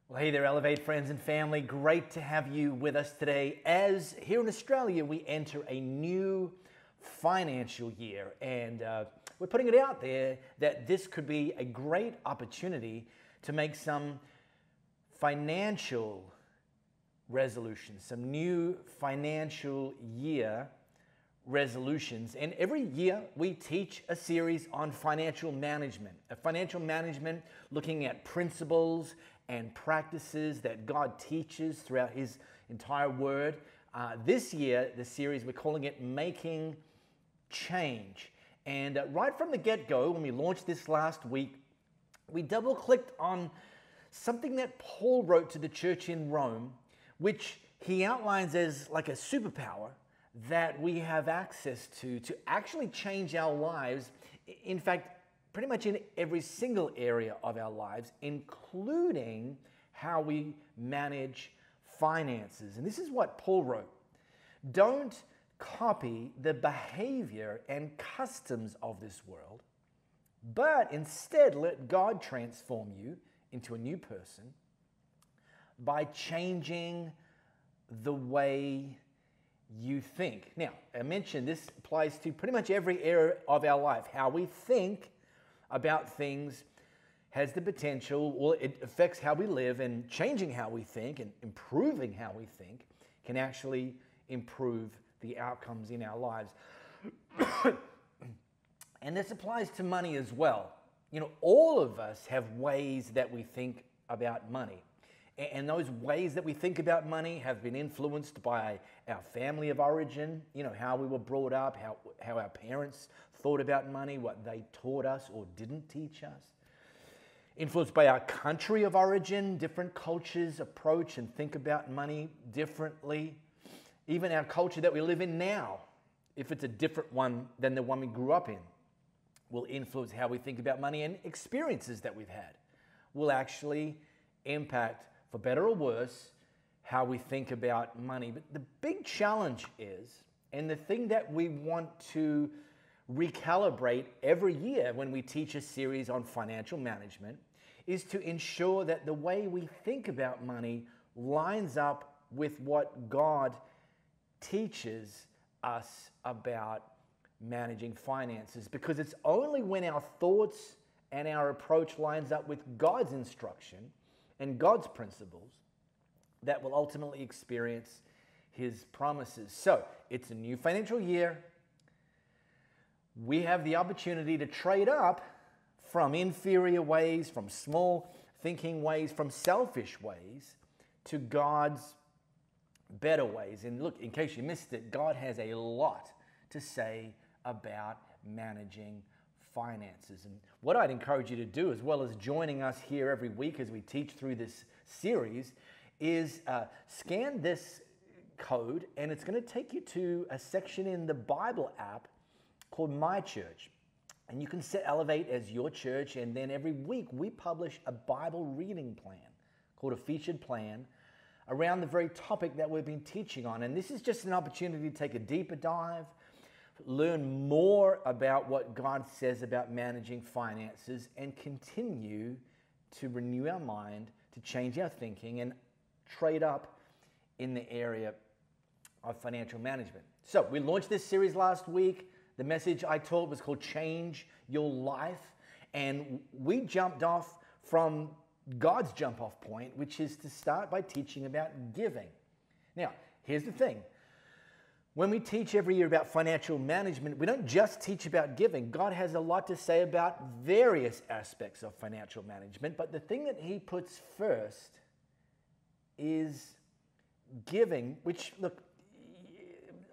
Well, hey there, Elevate friends and family. Great to have you with us today as here in Australia we enter a new financial year. And we're putting it out there that this could be a great opportunity to make some financial resolutions, some new financial year resolutions. And every year we teach a series on financial management. Financial management looking at principles and practices that God teaches throughout His entire Word. This year, the series, we're calling it Making Change. And right from the get-go, when we launched this last week, we double-clicked on something that Paul wrote to the church in Rome, which he outlines as like a superpower that we have access to actually change our lives. In fact, pretty much in every single area of our lives, including how we manage finances. And this is what Paul wrote. Don't copy the behavior and customs of this world, but instead let God transform you into a new person by changing the way you think. Now, I mentioned this applies to pretty much every area of our life. How we think about things has the potential, well, it affects how we live, and changing how we think and improving how we think can actually improve the outcomes in our lives. And this applies to money as well. You know, all of us have ways that we think about money. And those ways that we think about money have been influenced by our family of origin, you know, how we were brought up, how our parents thought about money, what they taught us or didn't teach us. Influenced by our country of origin, different cultures approach and think about money differently. Even our culture that we live in now, if it's a different one than the one we grew up in, will influence how we think about money, and experiences that we've had will actually impact, for better or worse, how we think about money. But the big challenge is, and the thing that we want to recalibrate every year when we teach a series on financial management, is to ensure that the way we think about money lines up with what God teaches us about managing finances. Because it's only when our thoughts and our approach lines up with God's instruction and God's principles that will ultimately experience His promises. So, it's a new financial year. We have the opportunity to trade up from inferior ways, from small thinking ways, from selfish ways, to God's better ways. And look, in case you missed it, God has a lot to say about managing finances. And what I'd encourage you to do, as well as joining us here every week as we teach through this series, is scan this code, and it's going to take you to a section in the Bible app called My Church. And you can set Elevate as your church, and then every week we publish a Bible reading plan called a featured plan around the very topic that we've been teaching on. And this is just an opportunity to take a deeper dive, learn more about what God says about managing finances, and continue to renew our mind, to change our thinking, and trade up in the area of financial management. So we launched this series last week. The message I taught was called Change Your Life. And we jumped off from God's jump-off point, which is to start by teaching about giving. Now, here's the thing. When we teach every year about financial management, we don't just teach about giving. God has a lot to say about various aspects of financial management, but the thing that He puts first is giving, which, look,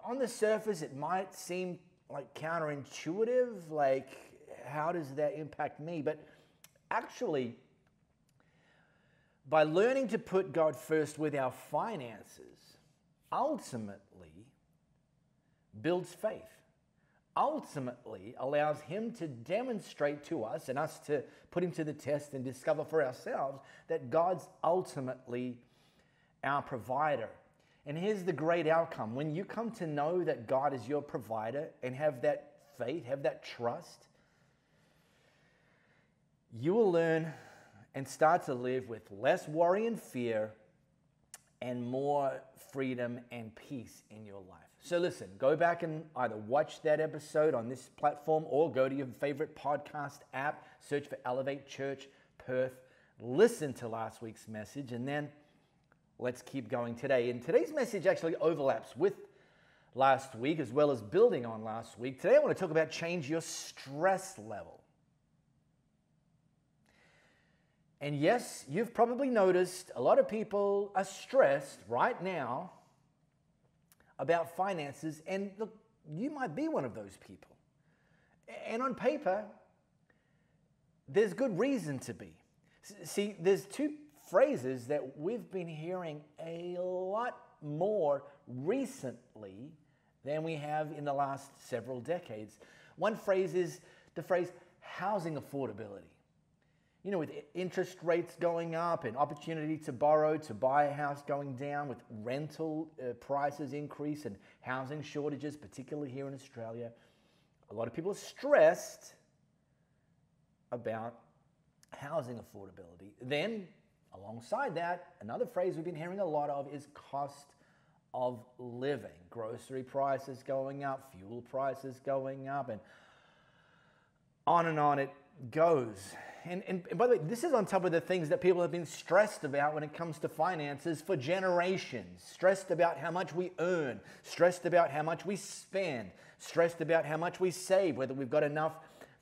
on the surface, it might seem like counterintuitive, like, how does that impact me? But actually, by learning to put God first with our finances, ultimately builds faith, ultimately allows Him to demonstrate to us and us to put Him to the test and discover for ourselves that God's ultimately our provider. And here's the great outcome. When you come to know that God is your provider and have that faith, have that trust, you will learn and start to live with less worry and fear and more freedom and peace in your life. So listen, go back and either watch that episode on this platform or go to your favorite podcast app, search for Elevate Church Perth, listen to last week's message, and then let's keep going today. And today's message actually overlaps with last week as well as building on last week. Today I want to talk about change your stress level. And yes, you've probably noticed a lot of people are stressed right now about finances, and look, you might be one of those people. And on paper, there's good reason to be. See, there's two phrases that we've been hearing a lot more recently than we have in the last several decades. One phrase is the phrase housing affordability. You know, with interest rates going up and opportunity to borrow, to buy a house going down, with rental prices increase and housing shortages, particularly here in Australia, a lot of people are stressed about housing affordability. Then, alongside that, another phrase we've been hearing a lot of is cost of living. Grocery prices going up, fuel prices going up, and on it goes. And by the way, this is on top of the things that people have been stressed about when it comes to finances for generations. Stressed about how much we earn, stressed about how much we spend, stressed about how much we save, whether we've got enough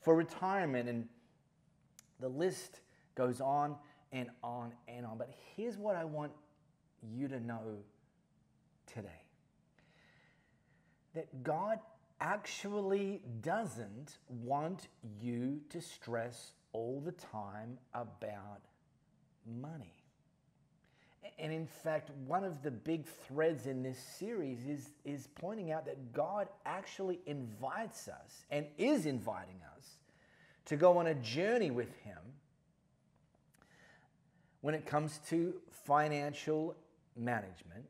for retirement, and the list goes on and on and on. But here's what I want you to know today. That God actually doesn't want you to stress all the time about money. And in fact, one of the big threads in this series is pointing out that God actually invites us and is inviting us to go on a journey with Him when it comes to financial management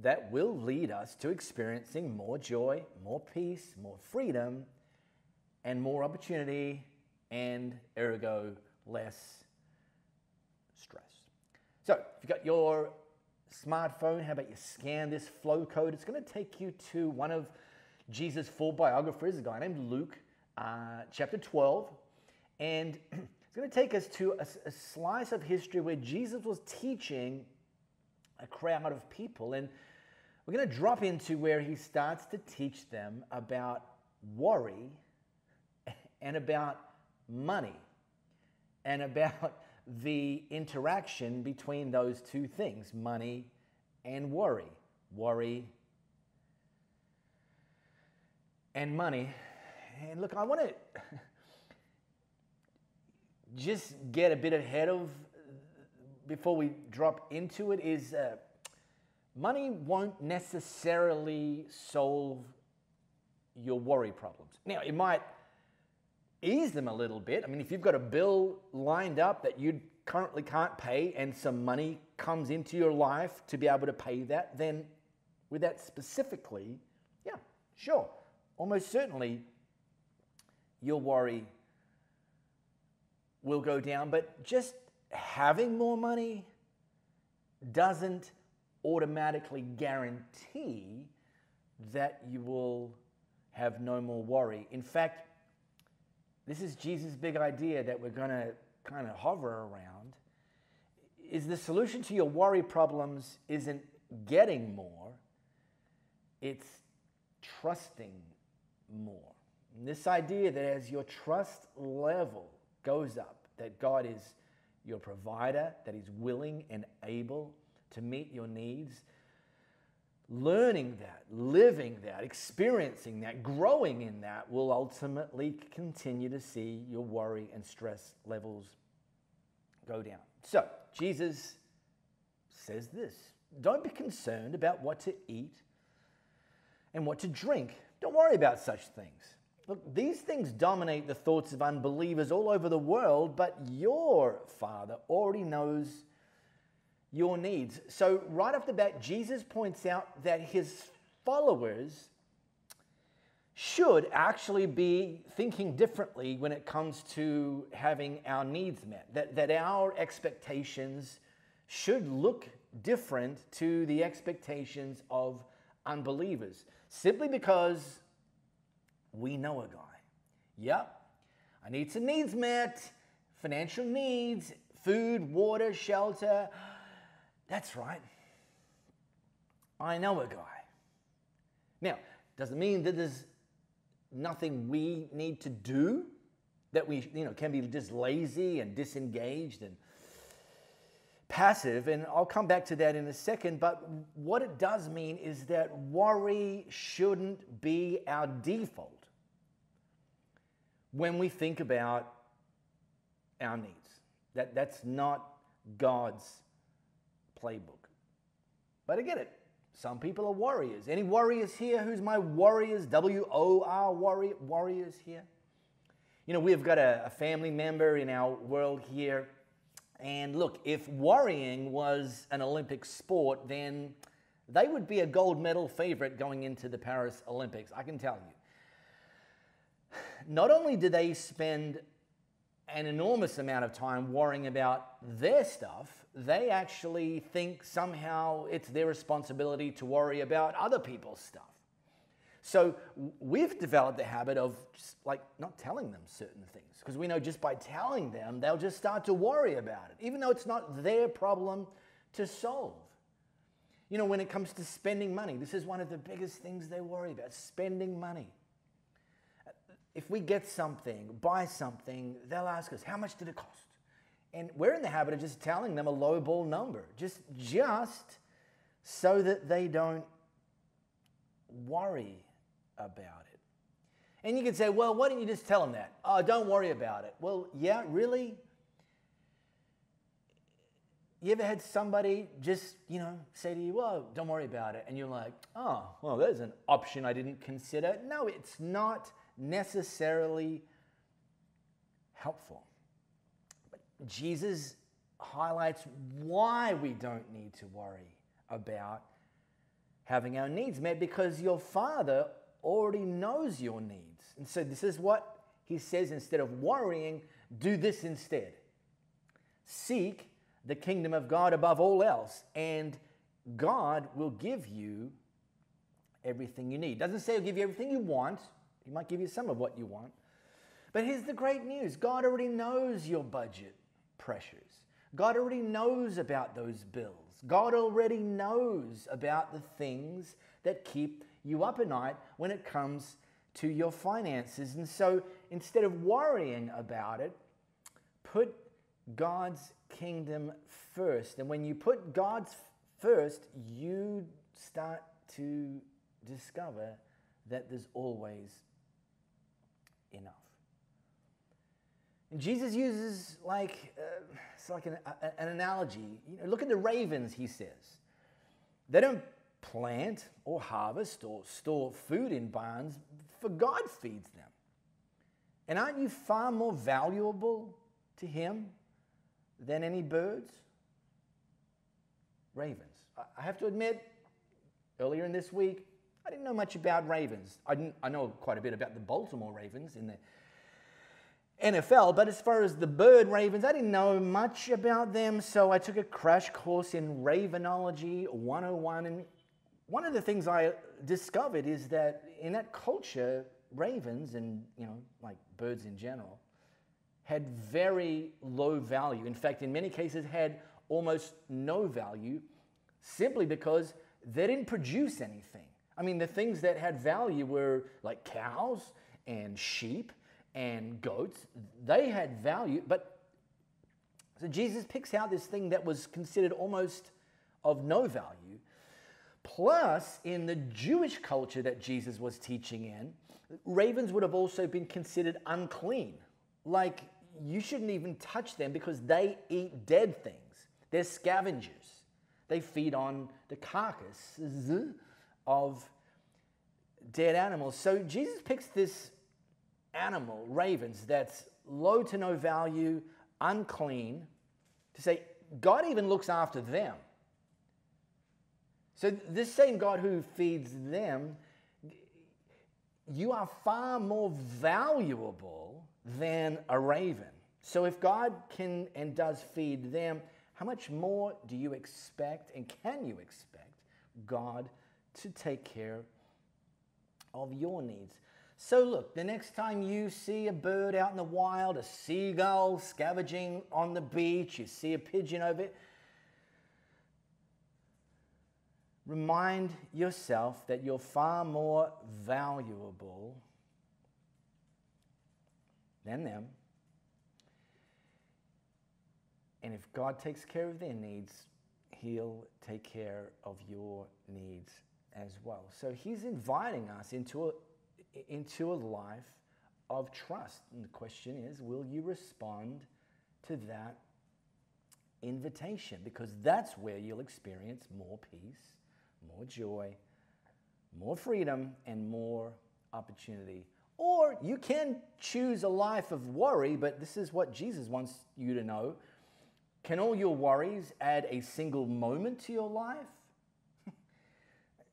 that will lead us to experiencing more joy, more peace, more freedom, and more opportunity, and ergo, less stress. So, if you've got your smartphone, how about you scan this flow code? It's going to take you to one of Jesus' 4 biographers, a guy named Luke, chapter 12. And it's going to take us to a slice of history where Jesus was teaching a crowd of people. And we're going to drop into where he starts to teach them about worry and about money and about the interaction between those two things, money and worry. Worry and money. And look, I want to just get a bit ahead of, before we drop into it, is money won't necessarily solve your worry problems. Now, it might ease them a little bit. I mean, if you've got a bill lined up that you currently can't pay and some money comes into your life to be able to pay that, then with that specifically, yeah, sure, almost certainly your worry will go down. But just having more money doesn't automatically guarantee that you will have no more worry. In fact, this is Jesus' big idea that we're going to kind of hover around, is the solution to your worry problems isn't getting more, it's trusting more. And this idea that as your trust level goes up, that God is your provider, that He's willing and able to meet your needs, learning that, living that, experiencing that, growing in that will ultimately continue to see your worry and stress levels go down. So, Jesus says this: don't be concerned about what to eat and what to drink. Don't worry about such things. Look, these things dominate the thoughts of unbelievers all over the world, but your Father already knows your needs. So right off the bat, Jesus points out that His followers should actually be thinking differently when it comes to having our needs met. That our expectations should look different to the expectations of unbelievers. Simply because we know a guy. Yep, I need some needs met, financial needs, food, water, shelter. That's right. I know a guy. Now, doesn't mean that there's nothing we need to do, that we can be just lazy and disengaged and passive, and I'll come back to that in a second. But what it does mean is that worry shouldn't be our default when we think about our needs. That's not God's playbook. But I get it. Some people are warriors. Any warriors here? Who's my warriors? W-O-R, warriors here? We've got a family member in our world here. And look, if worrying was an Olympic sport, then they would be a gold medal favorite going into the Paris Olympics, I can tell you. Not only do they spend an enormous amount of time worrying about their stuff, they actually think somehow it's their responsibility to worry about other people's stuff. So we've developed the habit of just not telling them certain things, because we know just by telling them, they'll just start to worry about it, even though it's not their problem to solve. When it comes to spending money, this is one of the biggest things they worry about, spending money. If we get something, buy something, they'll ask us, how much did it cost? And we're in the habit of just telling them a lowball number, just so that they don't worry about it. And you could say, well, why don't you just tell them that? Oh, don't worry about it. Well, yeah, really? You ever had somebody just, say to you, well, don't worry about it. And you're like, oh, well, there's an option I didn't consider. No, it's not necessarily helpful. But Jesus highlights why we don't need to worry about having our needs met, because your Father already knows your needs. And so this is what he says: instead of worrying, do this instead. Seek the kingdom of God above all else, and God will give you everything you need. Doesn't say he'll give you everything you want. He might give you some of what you want. But here's the great news. God already knows your budget pressures. God already knows about those bills. God already knows about the things that keep you up at night when it comes to your finances. And so instead of worrying about it, put God's kingdom first. And when you put God's first, you start to discover that there's always enough. And Jesus uses it's like an analogy. Look at the ravens, he says. They don't plant or harvest or store food in barns, for God feeds them. And aren't you far more valuable to him than any birds? Ravens. I have to admit, earlier in this week, I didn't know much about ravens. I know quite a bit about the Baltimore Ravens in the NFL, but as far as the bird ravens, I didn't know much about them, so I took a crash course in Ravenology 101, and one of the things I discovered is that in that culture, ravens and, birds in general, had very low value. In fact, in many cases, had almost no value, simply because they didn't produce anything. I mean, the things that had value were like cows and sheep and goats. They had value, but so Jesus picks out this thing that was considered almost of no value. Plus, in the Jewish culture that Jesus was teaching in, ravens would have also been considered unclean. Like, you shouldn't even touch them because they eat dead things. They're scavengers. They feed on the carcasses of dead animals. So Jesus picks this animal, ravens, that's low to no value, unclean, to say God even looks after them. So this same God who feeds them, you are far more valuable than a raven. So if God can and does feed them, how much more do you expect and can you expect God to take care of your needs? So look, the next time you see a bird out in the wild, a seagull scavenging on the beach, you see a pigeon over it, remind yourself that you're far more valuable than them. And if God takes care of their needs, He'll take care of your needs as well. So He's inviting us into a life of trust. And the question is, will you respond to that invitation? Because that's where you'll experience more peace, more joy, more freedom, and more opportunity. Or you can choose a life of worry, but this is what Jesus wants you to know. Can all your worries add a single moment to your life?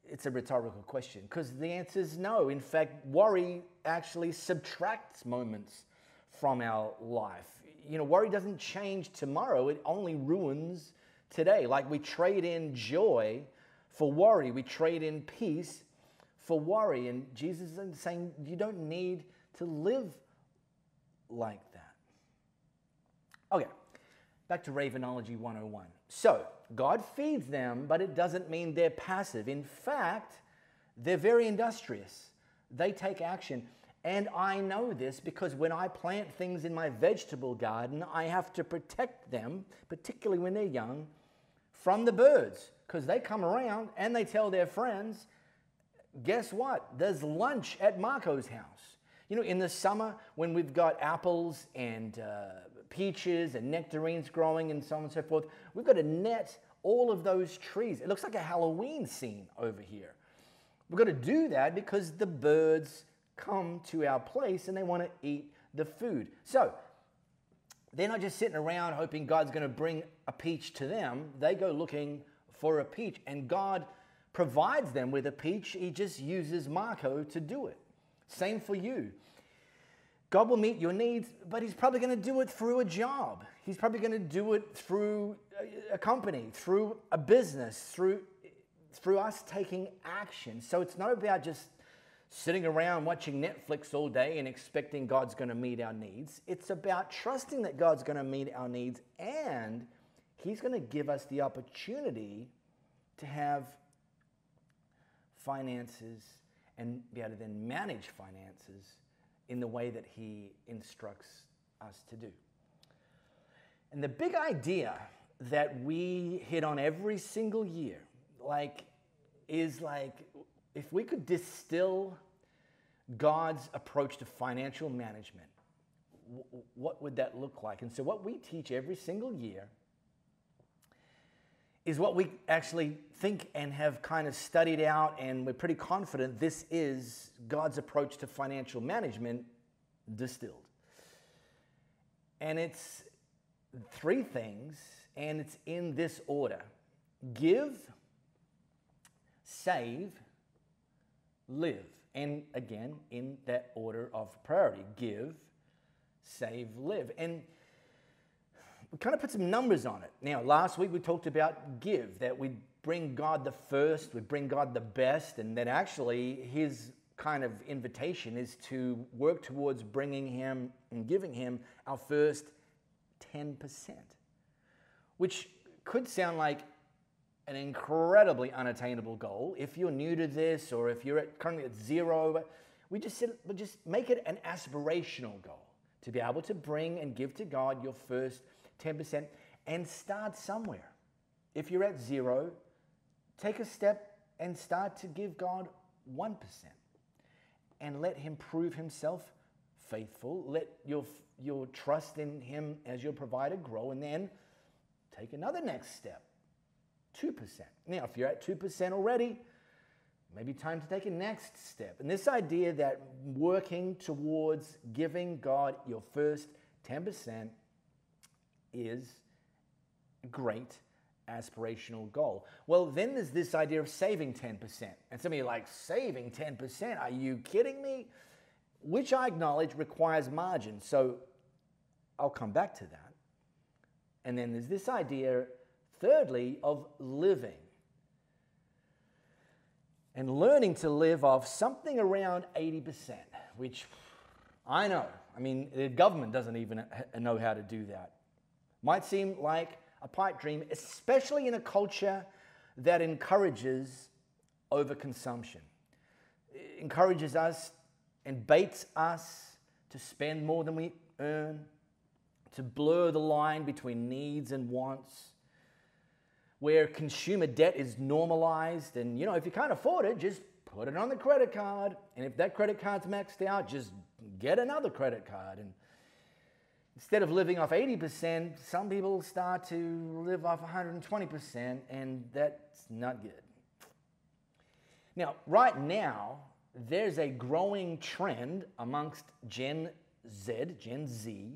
It's a rhetorical question, because the answer is no. In fact, worry actually subtracts moments from our life. You know, worry doesn't change tomorrow. It only ruins today. Like we trade in joy for worry. We trade in peace for worry. And Jesus is saying you don't need to live like that. Okay, back to Ravenology 101. So, God feeds them, but it doesn't mean they're passive. In fact, they're very industrious. They take action. And I know this because when I plant things in my vegetable garden, I have to protect them, particularly when they're young, from the birds. Because they come around and they tell their friends, guess what? There's lunch at Marco's house. You know, in the summer when we've got apples and peaches and nectarines growing and so on and so forth, we've got to net all of those trees. It looks like a Halloween scene over here. We've got to do that because the birds come to our place and they want to eat the food. So they're not just sitting around hoping God's going to bring a peach to them. They go looking for a peach, and God provides them with a peach. He just uses Marco to do it. Same for you. God will meet your needs, but He's probably going to do it through a job. He's probably going to do it through a company, through a business, through us taking action. So it's not about just sitting around watching Netflix all day and expecting God's going to meet our needs. It's about trusting that God's going to meet our needs, and He's going to give us the opportunity to have finances and be able to then manage finances in the way that He instructs us to do. And the big idea that we hit on every single year, is if we could distill God's approach to financial management, what would that look like? And so what we teach every single year is what we actually think and have kind of studied out, and we're pretty confident this is God's approach to financial management distilled. And it's three things, and it's in this order: give, save, live. And again, in that order of priority: give, save, live. And we kind of put some numbers on it. Now, last week we talked about give, that we bring God the first, we bring God the best, and that actually His kind of invitation is to work towards bringing Him and giving Him our first 10%, which could sound like an incredibly unattainable goal. If you're new to this, or if you're currently at zero, we just make it an aspirational goal to be able to bring and give to God your first 10% and start somewhere. If you're at zero, take a step and start to give God 1% and let Him prove Himself faithful. Let your trust in Him as your provider grow, and then take another next step, 2%. Now, if you're at 2% already, maybe time to take a next step. And this idea that working towards giving God your first 10% is great aspirational goal. Well, then there's this idea of saving 10%. And some of you are like, saving 10%? Are you kidding me? Which I acknowledge requires margin. So I'll come back to that. And then there's this idea, thirdly, of living. And learning to live off something around 80%, which I know. I mean, the government doesn't even know how to do that. Might seem like a pipe dream, especially in a culture that encourages overconsumption. It encourages us and baits us to spend more than we earn, to blur the line between needs and wants, where consumer debt is normalized. And, you know, if you can't afford it, just put it on the credit card. And if that credit card's maxed out, just get another credit card. And instead of living off 80%, some people start to live off 120%, and that's not good. Now, right now, there's a growing trend amongst Gen Z,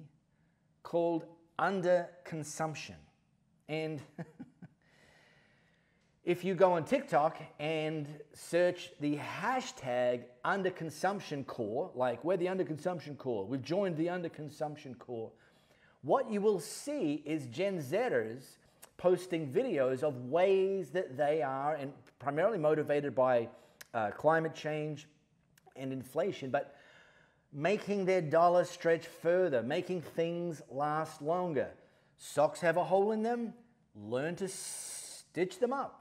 called underconsumption. And if you go on TikTok and search the hashtag underconsumption core, like we're the underconsumption core, we've joined the underconsumption core, what you will see is Gen Zers posting videos of ways that they are, and primarily motivated by climate change and inflation, but making their dollar stretch further, making things last longer. Socks have a hole in them, learn to stitch them up.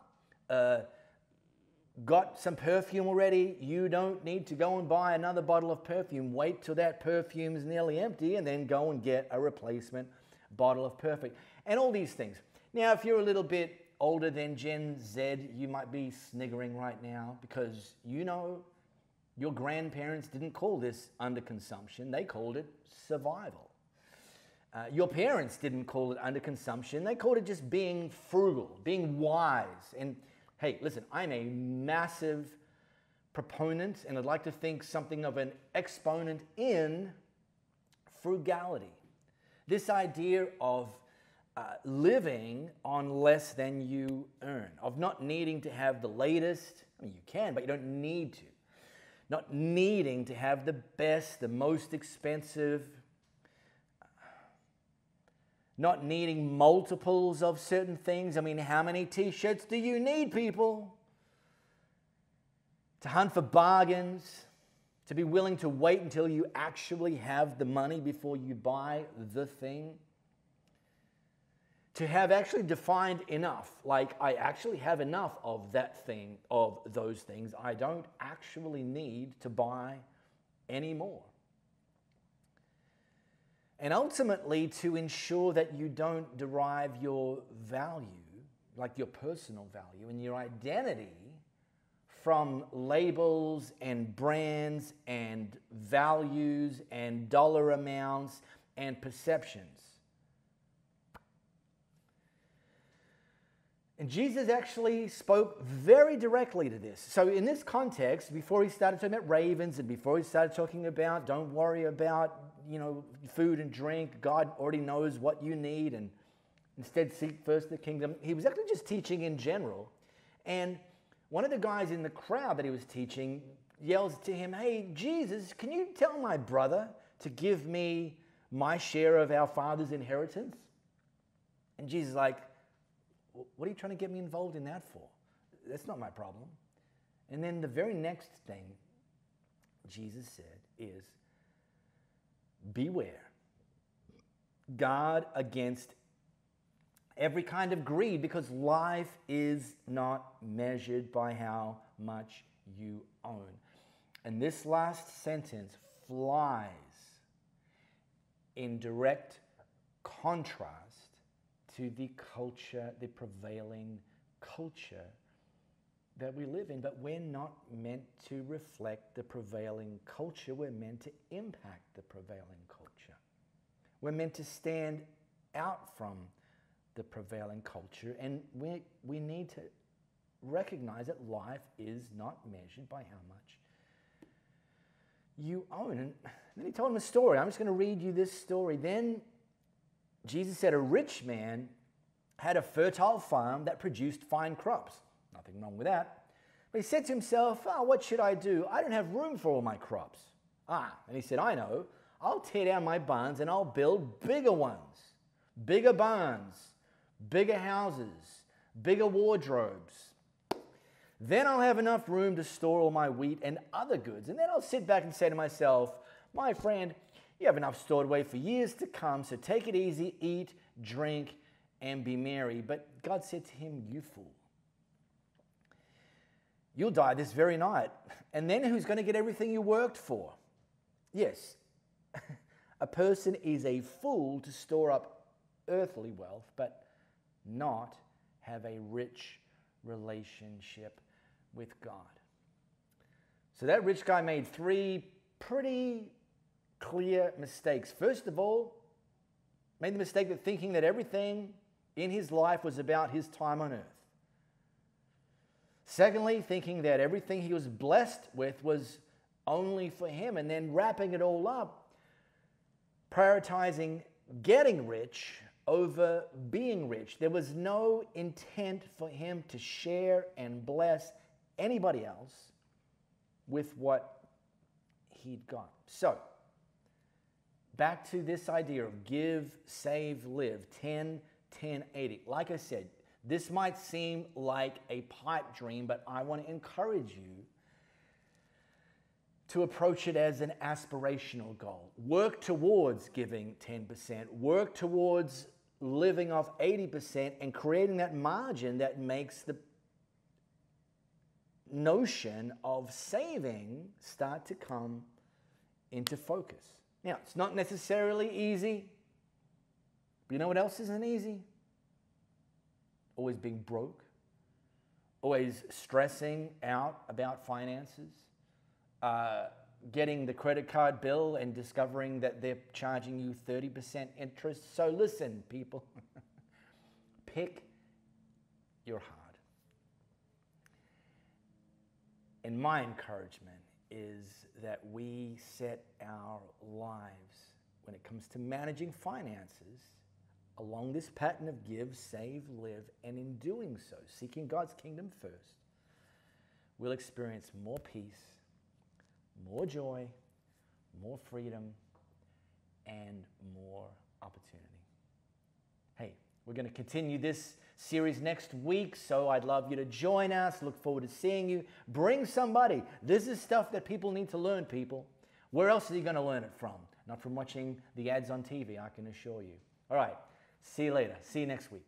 Got some perfume already, you don't need to go and buy another bottle of perfume. Wait till that perfume is nearly empty and then go and get a replacement bottle of perfume. And all these things. Now, if you're a little bit older than Gen Z, you might be sniggering right now because you know your grandparents didn't call this underconsumption, they called it survival. Your parents didn't call it underconsumption, they called it just being frugal, being wise. And hey, listen, I'm a massive proponent, and I'd like to think something of an exponent in frugality. This idea of living on less than you earn, of not needing to have the latest. I mean, you can, but you don't need to. Not needing to have the best, the most expensive, not needing multiples of certain things. I mean, how many t-shirts do you need, people? To hunt for bargains, to be willing to wait until you actually have the money before you buy the thing. To have actually defined enough, like I actually have enough of that thing, of those things. I don't actually need to buy any more. And ultimately, to ensure that you don't derive your value, like your personal value and your identity, from labels and brands and values and dollar amounts and perceptions. And Jesus actually spoke very directly to this. So in this context, before he started talking about ravens and before he started talking about don't worry about, food and drink, God already knows what you need, and instead seek first the kingdom, he was actually just teaching in general. And one of the guys in the crowd that he was teaching yells to him, "Hey, Jesus, can you tell my brother to give me my share of our father's inheritance?" And Jesus is like, "What are you trying to get me involved in that for? That's not my problem." And then the very next thing Jesus said is, "Beware. Guard against every kind of greed, because life is not measured by how much you own." And this last sentence flies in direct contrast to the culture, the prevailing culture that we live in. But we're not meant to reflect the prevailing culture. We're meant to impact the prevailing culture. We're meant to stand out from the prevailing culture, and we need to recognize that life is not measured by how much you own. And then he told him a story. I'm just going to read you this story. Then Jesus said, "A rich man had a fertile farm that produced fine crops. Nothing wrong with that. But he said to himself, what should I do? I don't have room for all my crops. And he said, I know. I'll tear down my barns and I'll build bigger ones, bigger barns, bigger houses, bigger wardrobes. Then I'll have enough room to store all my wheat and other goods. And then I'll sit back and say to myself, my friend, you have enough stored away for years to come, so take it easy, eat, drink, and be merry. But God said to him, you fool, you'll die this very night. And then who's going to get everything you worked for? Yes, a person is a fool to store up earthly wealth, but not have a rich relationship with God. So that rich guy made 3 pretty clear mistakes. First of all, made the mistake of thinking that everything in his life was about his time on earth. Secondly, thinking that everything he was blessed with was only for him, and then wrapping it all up, prioritizing getting rich over being rich. There was no intent for him to share and bless anybody else with what he'd got. So, back to this idea of give, save, live, 10, 10, 80. Like I said, this might seem like a pipe dream, but I want to encourage you to approach it as an aspirational goal. Work towards giving 10%. Work towards living off 80% and creating that margin that makes the notion of saving start to come into focus. Now, it's not necessarily easy, but you know what else isn't easy? Always being broke, always stressing out about finances, getting the credit card bill and discovering that they're charging you 30% interest. So listen, people, pick your heart. And my encouragement is that we set our lives, when it comes to managing finances, along this pattern of give, save, live, and in doing so, seeking God's kingdom first, we'll experience more peace, more joy, more freedom, and more opportunity. Hey, we're going to continue this series next week, so I'd love you to join us. Look forward to seeing you. Bring somebody. This is stuff that people need to learn, people. Where else are you going to learn it from? Not from watching the ads on TV, I can assure you. All right, see you later. See you next week.